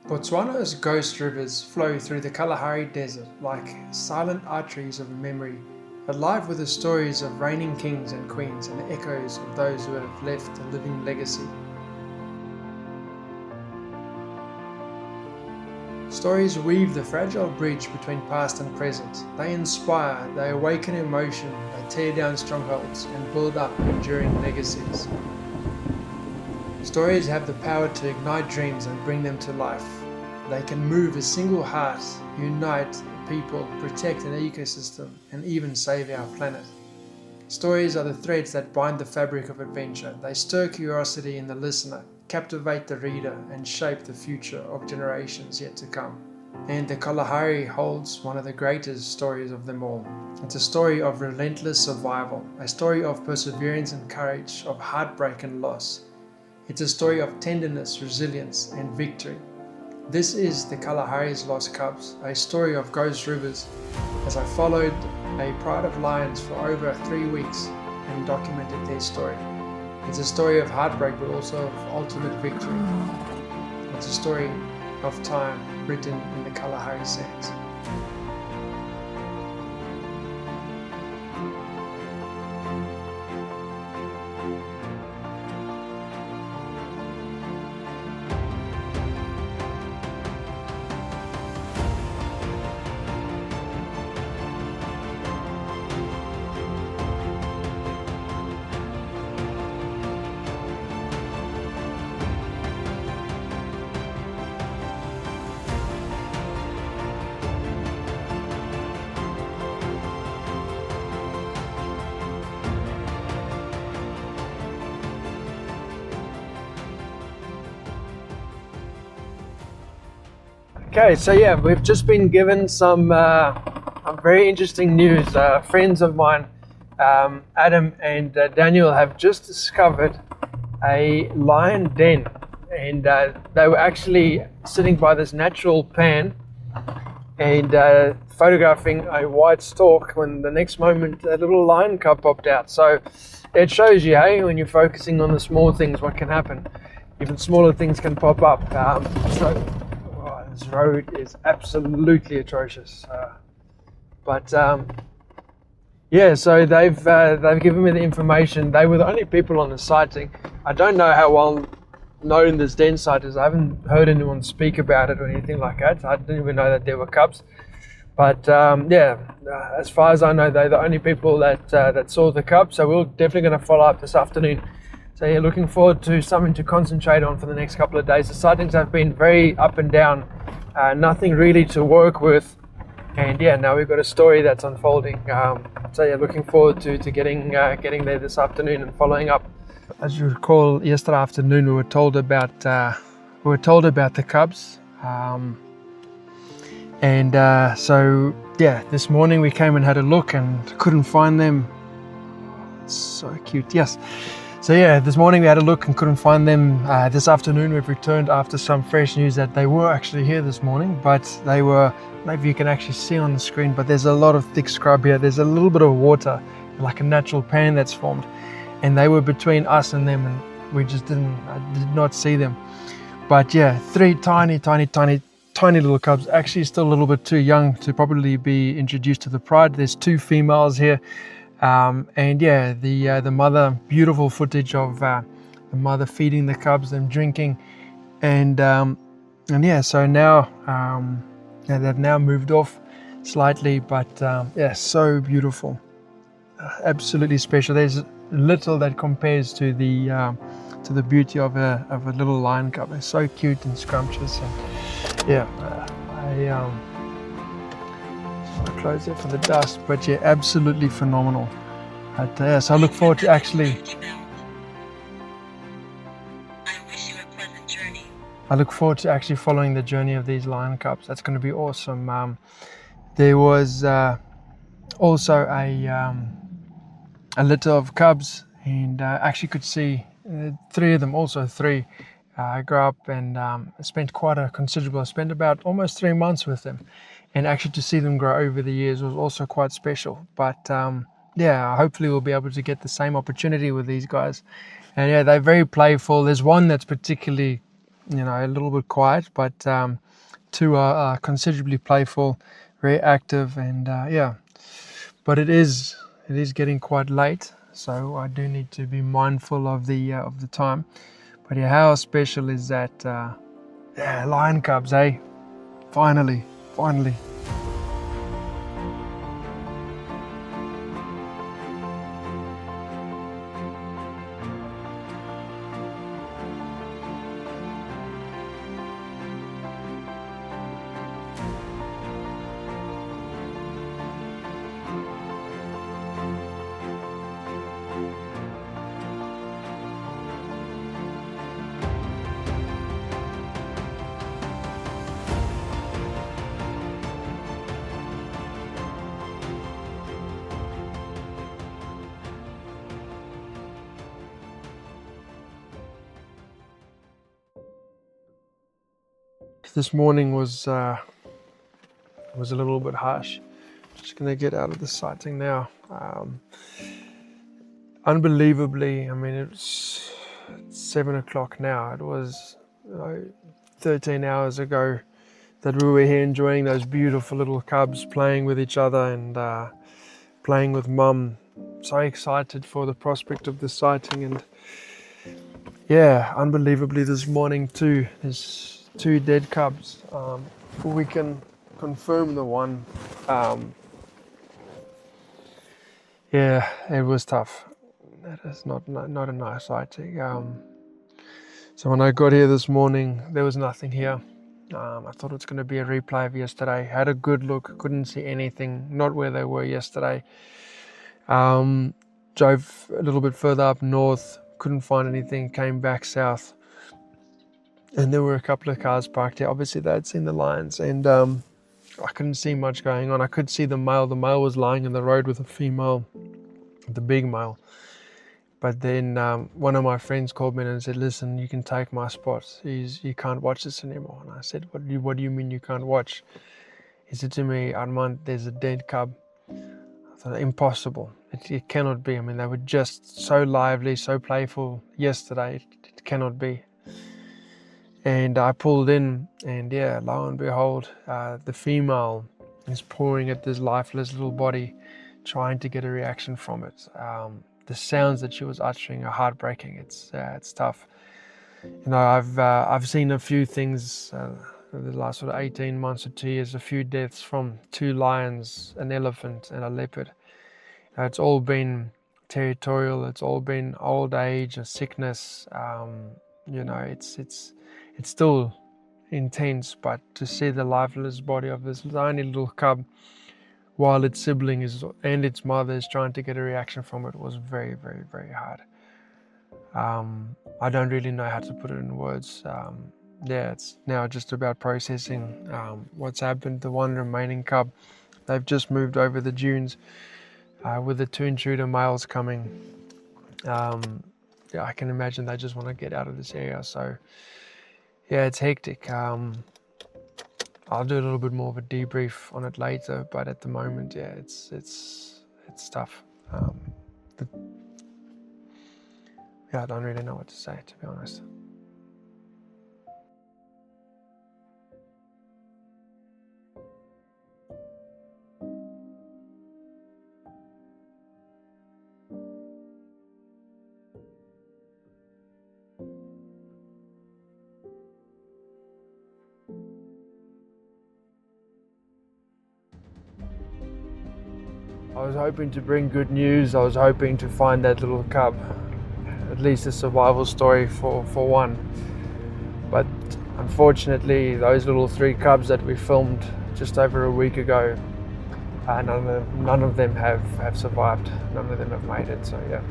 Botswana's ghost rivers flow through the Kalahari Desert like silent arteries of memory, alive with the stories of reigning kings and queens and the echoes of those who have left a living legacy. Stories weave the fragile bridge between past and present. They inspire, they awaken emotion, they tear down strongholds and build up enduring legacies. Stories have the power to ignite dreams and bring them to life. They can move a single heart, unite people, protect an ecosystem, and even save our planet. Stories are the threads that bind the fabric of adventure. They stir curiosity in the listener, captivate the reader, and shape the future of generations yet to come. And the Kalahari holds one of the greatest stories of them all. It's a story of relentless survival, a story of perseverance and courage, of heartbreak and loss. It's a story of tenderness, resilience, and victory. This is the Kalahari's Lost Cubs, a story of ghost rivers, as I followed a pride of lions for over 3 weeks and documented their story. It's a story of heartbreak, but also of ultimate victory. It's a story of time written in the Kalahari sands. Okay, so yeah, we've just been given some very interesting news. Friends of mine, Adam and Daniel, have just discovered a lion den, and they were actually sitting by this natural pan and photographing a white stalk when the next moment a little lion cub popped out. So it shows you, hey, when you're focusing on the small things, what can happen. Even smaller things can pop up. This road is absolutely atrocious, yeah. So they've given me the information. They were the only people on the sighting. I don't know how well known this den site is. I haven't heard anyone speak about it or anything like that. I didn't even know that there were cubs. But as far as I know, they're the only people that saw the cubs. So we're definitely going to follow up this afternoon. So yeah, looking forward to something to concentrate on for the next couple of days. The sightings have been very up and down, nothing really to work with, and yeah, now we've got a story that's unfolding. So yeah, looking forward to getting there this afternoon and following up. As you recall, yesterday afternoon we were told about the cubs, so yeah, this morning we came and had a look and couldn't find them. So cute, yes. So yeah, this morning we had a look and couldn't find them. This afternoon we've returned after some fresh news that they were actually here this morning, but they were, maybe you can actually see on the screen, but there's a lot of thick scrub here. There's a little bit of water, like a natural pan that's formed, and they were between us and them, and we just did not see them. But yeah, 3 tiny little cubs, actually still a little bit too young to probably be introduced to the pride. There's 2 females here. And yeah, the mother, beautiful footage of the mother feeding the cubs, them drinking, and yeah, so now they've now moved off slightly, but yeah, so beautiful, absolutely special. There's little that compares to the beauty of a little lion cub. They're so cute and scrumptious, and yeah, I'll close it for the dust, but yeah, absolutely phenomenal. So I look forward to actually. I look forward to actually following the journey of these lion cubs. That's going to be awesome. There was also a litter of cubs, and actually could see 3 of them, also 3. I grew up and spent quite a considerable. I spent about almost 3 months with them, and actually to see them grow over the years was also quite special. But yeah, hopefully we'll be able to get the same opportunity with these guys. And yeah, they're very playful. There's one that's particularly a little bit quiet, but two are considerably playful, very active, and but it is getting quite late, so I do need to be mindful of the time. But yeah, how special is that? Lion cubs, eh? Finally. This morning was a little bit harsh. Just gonna get out of the sighting now. Unbelievably, I mean, it's 7 o'clock now. It was 13 hours ago that we were here enjoying those beautiful little cubs playing with each other and playing with mum. So excited for the prospect of the sighting, and yeah, unbelievably this morning too, there's 2 dead cubs. We can confirm the one. Yeah, it was tough. That is not a nice sighting. So when I got here this morning, there was nothing here. I thought it was going to be a replay of yesterday. Had a good look, couldn't see anything, not where they were yesterday. Drove a little bit further up north, couldn't find anything, came back south, and there were a couple of cars parked here. Obviously they had seen the lions, and I couldn't see much going on. I could see the male. The male was lying in the road with a female, the big male. But then one of my friends called me and said, "Listen, you can take my spot. You can't watch this anymore." And I said, "What do you mean you can't watch?" He said to me, "Armand, there's a dead cub." I thought, impossible. It cannot be. I mean, they were just so lively, so playful yesterday. It cannot be. And I pulled in, and yeah, lo and behold, the female is pawing at this lifeless little body, trying to get a reaction from it. The sounds that she was uttering are heartbreaking. It's tough. I've seen a few things over the last sort of 18 months or 2 years, a few deaths from 2 lions, an elephant, and a leopard. It's all been territorial. It's all been old age, a sickness. It's still intense, but to see the lifeless body of this tiny little cub while its sibling and its mother is trying to get a reaction from it was very, very, very hard. I don't really know how to put it in words. It's now just about processing what's happened. The one remaining cub, they've just moved over the dunes with the 2 intruder males coming. I can imagine they just want to get out of this area. So yeah, it's hectic. I'll do a little bit more of a debrief on it later, but at the moment, yeah, it's tough. I don't really know what to say, to be honest. I was hoping to bring good news. I was hoping to find that little cub, at least a survival story for one. But unfortunately, those little 3 cubs that we filmed just over a week ago, none of them have survived. None of them have made it. So yeah,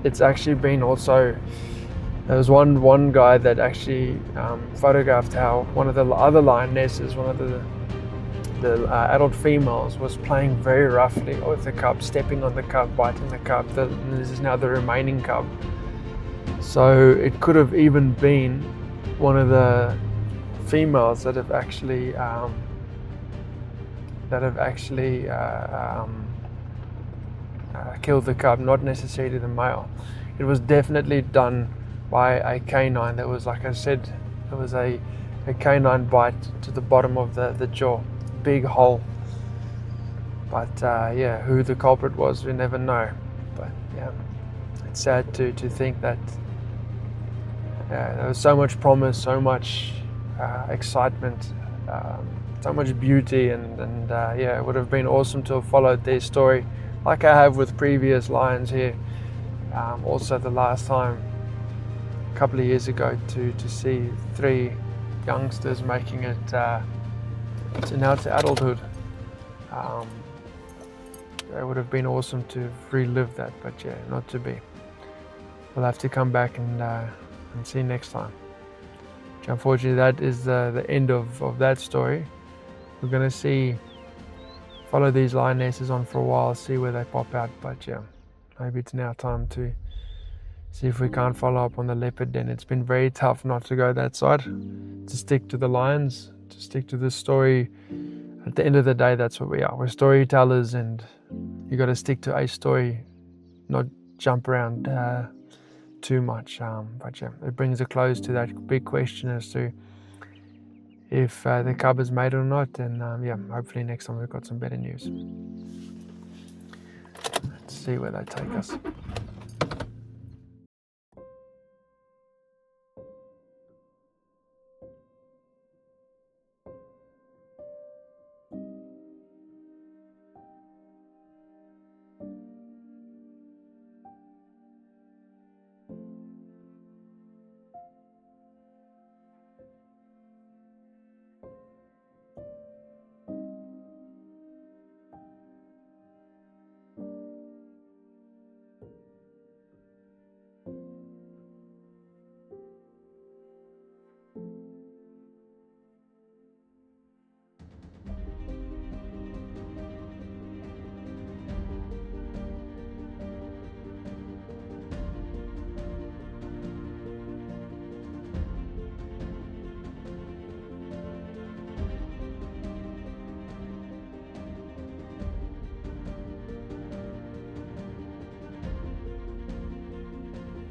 it's actually been also. There was one guy that actually photographed how one of the other lionesses, one of the adult females, was playing very roughly with the cub, stepping on the cub, biting the cub. This is now the remaining cub. So it could have even been one of the females that have actually killed the cub, not necessarily the male. It was definitely done by a canine. That was, like I said, it was a canine bite to the bottom of the jaw, big hole. But yeah, who the culprit was, we never know. But yeah, it's sad to think that there was so much promise, so much excitement, so much beauty, and yeah, it would have been awesome to have followed their story, like I have with previous lions here. Also, the last time, a couple of years ago, to see 3 youngsters making it to adulthood. It would have been awesome to relive that, but yeah, not to be. We'll have to come back and see next time. Unfortunately, that is the end of that story. We're going to follow these lionesses on for a while, see where they pop out, but yeah, maybe it's now time to see if we can't follow up on the leopard den. It's been very tough not to go that side, to stick to the lions, to stick to this story. At the end of the day, that's what we are. We're storytellers, and you got to stick to a story, not jump around too much. But yeah, it brings a close to that big question as to if the cub is made or not. And yeah, hopefully next time we've got some better news. Let's see where they take us.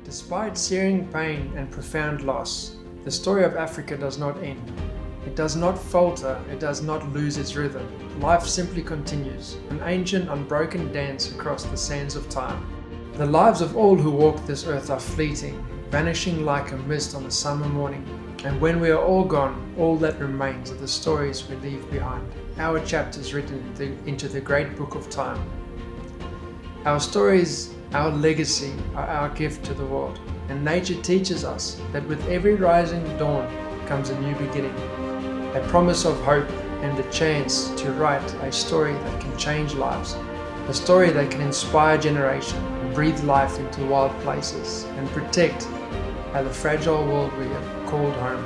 Despite searing pain and profound loss, the story of Africa does not end. It does not falter, it does not lose its rhythm. Life simply continues, an ancient, unbroken dance across the sands of time. The lives of all who walk this earth are fleeting, vanishing like a mist on a summer morning. And when we are all gone, all that remains are the stories we leave behind, our chapters written into the great book of time. Our stories, our legacy, are our gift to the world, and nature teaches us that with every rising dawn comes a new beginning, a promise of hope and the chance to write a story that can change lives, a story that can inspire generation, breathe life into wild places, and protect the fragile world we have called home.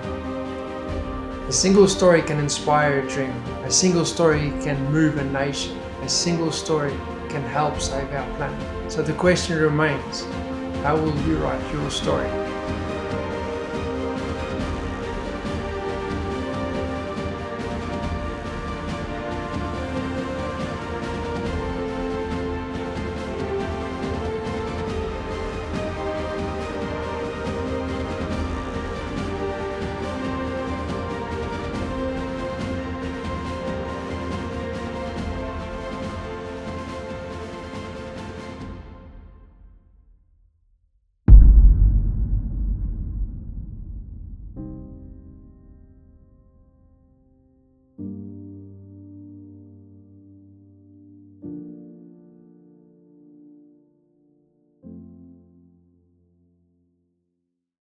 A single story can inspire a dream, a single story can move a nation, a single story can help save our planet. So the question remains, how will you write your story?